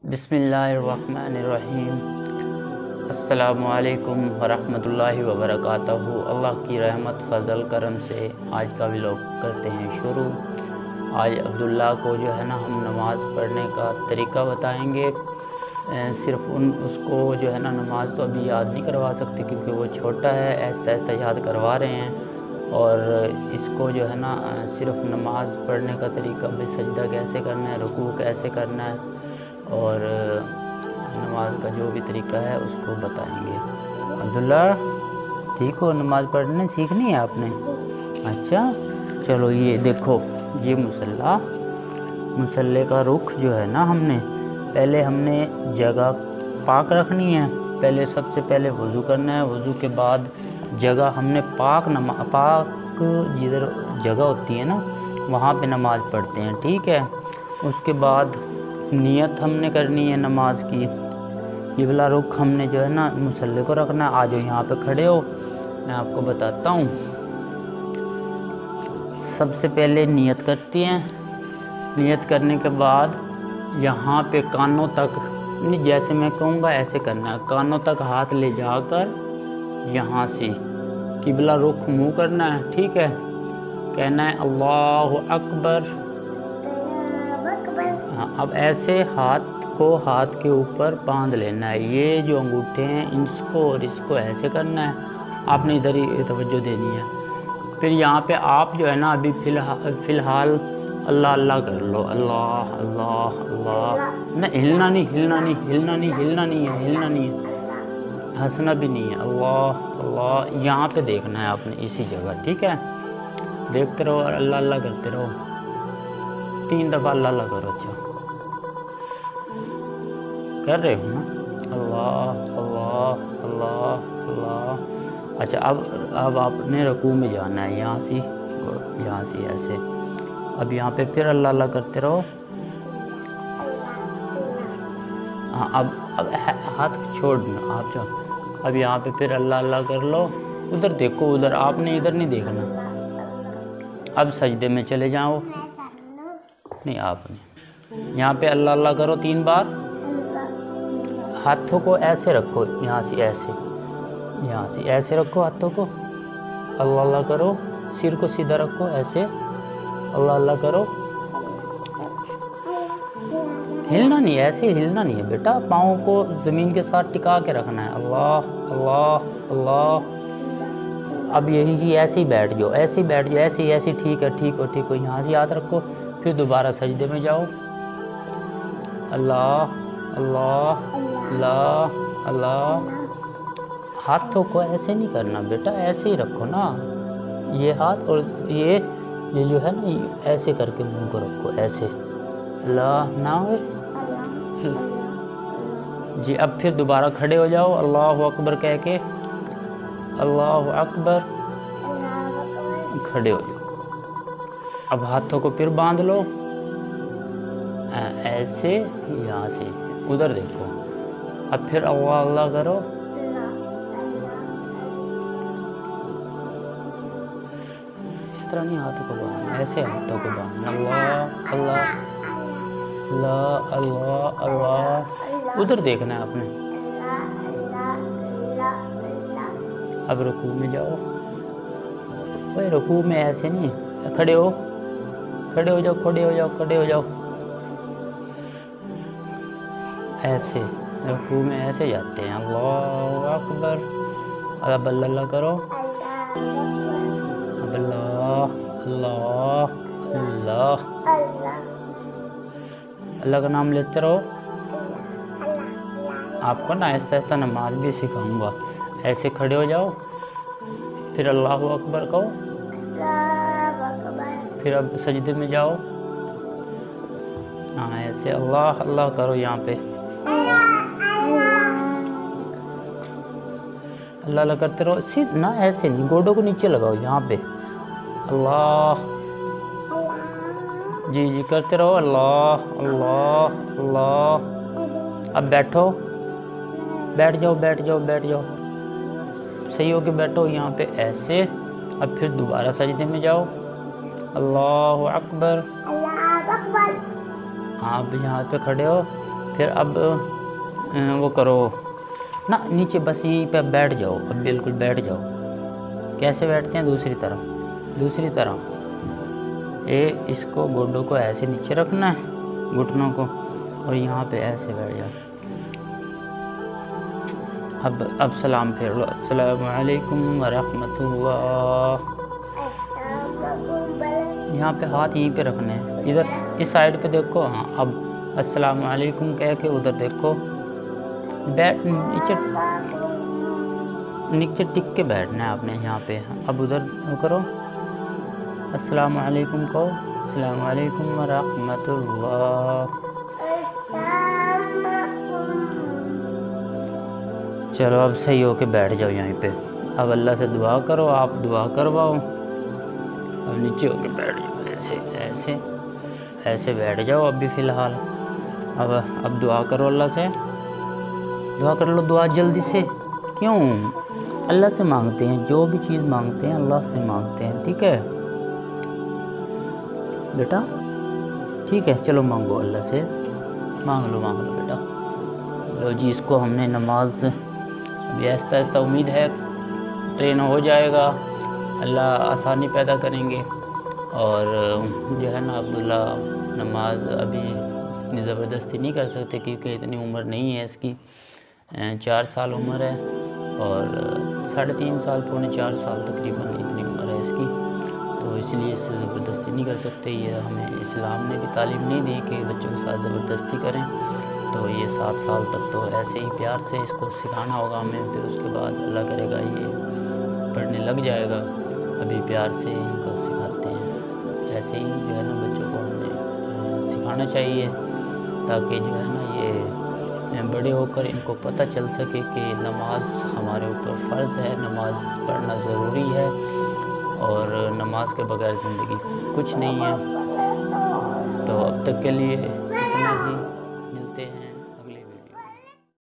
بسم اللہ الرحمن الرحیم۔ السلام علیکم ورحمۃ اللہ وبرکاتہ۔ اللہ کی رحمت فضل کرم سے آج کا ولاگ کرتے ہیں شروع۔ آج عبداللہ کو جو ہے نا ہم نماز پڑھنے کا طریقہ بتائیں گے۔ صرف اس کو جو ہے نا نماز تو ابھی یاد نہیں کروا سکتے کیونکہ وہ چھوٹا ہے، آہستہ آہستہ یاد کروا رہے ہیں۔ اور اس کو جو ہے نا صرف نماز پڑھنے کا طریقہ بھی سجدہ کیسے کرنا ہے، رکوع کیسے کرنا ہے اور نماز کا جو بھی طریقہ ہے اس کو بتائیں گے۔ عبداللہ ٹھیک ہو؟ نماز پڑھنے سیکھنی ہے آپ نے؟ اچھا چلو، یہ دیکھو یہ مصلی کا رخ جو ہے نا پہلے ہم نے جگہ پاک رکھنی ہے۔ پہلے سب سے پہلے وضو کرنا ہے، وضو کے بعد جگہ ہم نے پاک جدھر جگہ ہوتی ہے نا وہاں پہ نماز پڑھتے ہیں، ٹھیک ہے۔ اس کے بعد نیت ہم نے کرنی ہے نماز کی۔ یہ والا رخ ہم نے جو ہے نا مصلی کو رکھنا ہے۔ آج یہاں پہ کھڑے ہو، میں آپ کو بتاتا ہوں۔ سب سے پہلے نیت کرتی ہیں، نیت کرنے کے بعد یہاں پہ کانوں تک، جیسے میں کہوں گا ایسے کرنا ہے، کانوں تک ہاتھ لے جا کر یہاں سے قبلہ رخ منہ کرنا ہے، ٹھیک ہے۔ کہنا ہے اللہ اکبر۔ اب ایسے ہاتھ کے اوپر باندھ لینا ہے۔ یہ جو انگوٹھے ہیں اس کو اور اس کو ایسے کرنا ہے، آپ نے ادھر ہی توجہ دینی ہے۔ پھر یہاں پہ آپ جو ہے نا ابھی فی الحال اللہ اللہ کر لو، اللہ اللہ اللہ، نہ ہلنا نہیں ہے، ہنسنا بھی نہیں ہے، اللہ اللہ یہاں پہ دیکھنا ہے آپ نے اسی جگہ، ٹھیک ہے۔ دیکھتے رہو اور اللہ اللہ کرتے رہو، 3 دفعہ اللہ اللہ کرو۔ اچھا کر رہے ہو نا؟ اللہ اللہ اللہ اللہ۔ اچھا اب آپ نے رکوع میں جانا ہے، یہاں سے ایسے۔ اب یہاں پہ پھر اللہ اللہ کرتے رہو۔ ہاں اب ہاتھ چھوڑنا آپ جو، اب یہاں پہ پھر اللہ اللہ کر لو۔ ادھر دیکھو، ادھر آپ نے ادھر نہیں دیکھنا۔ اب سجدے میں چلے جاؤ، نہیں آپ نے یہاں پہ اللہ اللہ کرو 3 بار۔ ہاتھوں کو ایسے رکھو، یہاں سے ایسے رکھو ہاتھوں کو، اللہ اللہ کرو۔ سر کو سیدھا رکھو ایسے، اللہ اللہ کرو۔ ہلنا نہیں، ایسے ہلنا نہیں ہے بیٹا، پاؤں کو زمین کے ساتھ ٹکا کے رکھنا ہے، اللہ اللہ اللہ۔ اب یہی سی ایسے ہی بیٹھ جاؤ، ایسے ٹھیک ہو۔ یہاں سے یاد رکھو، پھر دوبارہ سجدے میں جاؤ، اللہ اللہ اللہ اللہ۔ ہاتھوں کو ایسے نہیں کرنا بیٹا، ایسے ہی رکھو نا، یہ ہاتھ اور یہ جو ہے نا ایسے کر کے منہ کو رکھو ایسے، اللہ نہ ہوئے جی۔ اب پھر دوبارہ کھڑے ہو جاؤ، اللہ اکبر کہہ کے، اللہ اکبر، کھڑے ہو جاؤ۔ اب ہاتھوں کو پھر باندھ لو ایسے، یہاں سے ادھر دیکھو۔ اب پھر اللہ اللہ کرو، اس طرح نہیں ہاتھوں کو باندھنا، ایسے ہاتھوں کو باندھنا، اللہ اللہ اللہ اللہ اللہ، ادھر دیکھنا ہے آپ نے۔ اب رکوع میں جاؤ، بھائی رکوع میں ایسے نہیں، کھڑے ہو جاؤ ایسے، رکوع میں ایسے جاتے ہیں، اللہ اکبر، اب اللہ اللہ کرو، اب اللہ اللہ اللہ، اللہ کا نام لیتے رہو۔ آپ کو نا آہستہ آہستہ نماز بھی سکھاؤں گا۔ ایسے کھڑے ہو جاؤ، پھر اللہ اکبر کہو، پھر اب سجدے میں جاؤ، ہاں ایسے اللہ اللہ کرو، یہاں پہ اللہ اللہ کرتے رہو، صرف نہ ایسے نہیں، گوڈوں کو نیچے لگاؤ، یہاں پہ اللہ جی کرتے رہو، اللہ اللہ اللہ۔ اب بیٹھ جاؤ، صحیح ہو کے بیٹھو یہاں پہ ایسے۔ اب پھر دوبارہ سجدے میں جاؤ، اللہ اکبر، آپ یہاں پہ کھڑے ہو، پھر اب وہ کرو نا نیچے، بس یہیں پہ بیٹھ جاؤ، اب بالکل بیٹھ جاؤ۔ کیسے بیٹھتے ہیں؟ دوسری طرح اس کو گوڈوں کو ایسے نیچے رکھنا ہے، گھٹنوں کو، اور یہاں پہ ایسے بیٹھ جاؤ۔ اب سلام پھیر لو، السلام علیکم ورحمۃ اللہ۔ یہاں پہ ہاتھ یہیں پہ رکھنے ہیں، ادھر اس سائڈ پہ دیکھو، ہاں اب السلام علیکم کہہ کے ادھر دیکھو، نیچے ٹک کے بیٹھنا ہے آپ نے یہاں پہ۔ اب ادھر کرو، السلام علیکم کہو، السلام علیکم ورحمۃ اللہ۔ چلو اب صحیح ہو کے بیٹھ جاؤ یہیں پہ۔ اب اللہ سے دعا کرو، آپ دعا کرواؤ۔ اب نیچے ہو کے بیٹھ جاؤ، ایسے بیٹھ جاؤ اب بھی فی الحال۔ اب دعا کرو، اللہ سے دعا کر لو، دعا جلدی سے۔ کیوں؟ اللہ سے مانگتے ہیں، جو بھی چیز مانگتے ہیں اللہ سے مانگتے ہیں، ٹھیک ہے بیٹا؟ ٹھیک ہے، چلو مانگو اللہ سے، مانگ لو بیٹا۔ لو جی، اس کو ہم نے نماز ابھی آہستہ آہستہ امید ہے ٹرین ہو جائے گا، اللہ آسانی پیدا کریں گے۔ اور جو ہے نا عبداللہ نماز ابھی اتنی زبردستی نہیں کر سکتے کیونکہ اتنی عمر نہیں ہے اس کی، 4 سال عمر ہے، اور 3.5 سال، پونے 4 سال تقریباً اتنی عمر ہے اس کی، تو اس لیے اس سے زبردستی نہیں کر سکتے۔ یہ ہمیں اسلام نے بھی تعلیم نہیں دی کہ بچوں کے ساتھ زبردستی کریں، تو یہ 7 سال تک تو ایسے ہی پیار سے اس کو سکھانا ہوگا ہمیں، پھر اس کے بعد اللہ کرے گا یہ پڑھنے لگ جائے گا۔ ابھی پیار سے ان کو سکھاتے ہیں، ایسے ہی جو ہے نا بچوں کو ہمیں سکھانا چاہیے تاکہ جو ہے نا یہ بڑے ہو کر ان کو پتہ چل سکے کہ نماز ہمارے اوپر فرض ہے، نماز پڑھنا ضروری ہے، اور نماز کے بغیر زندگی کچھ نہیں ہے۔ تو اب تک کے لیے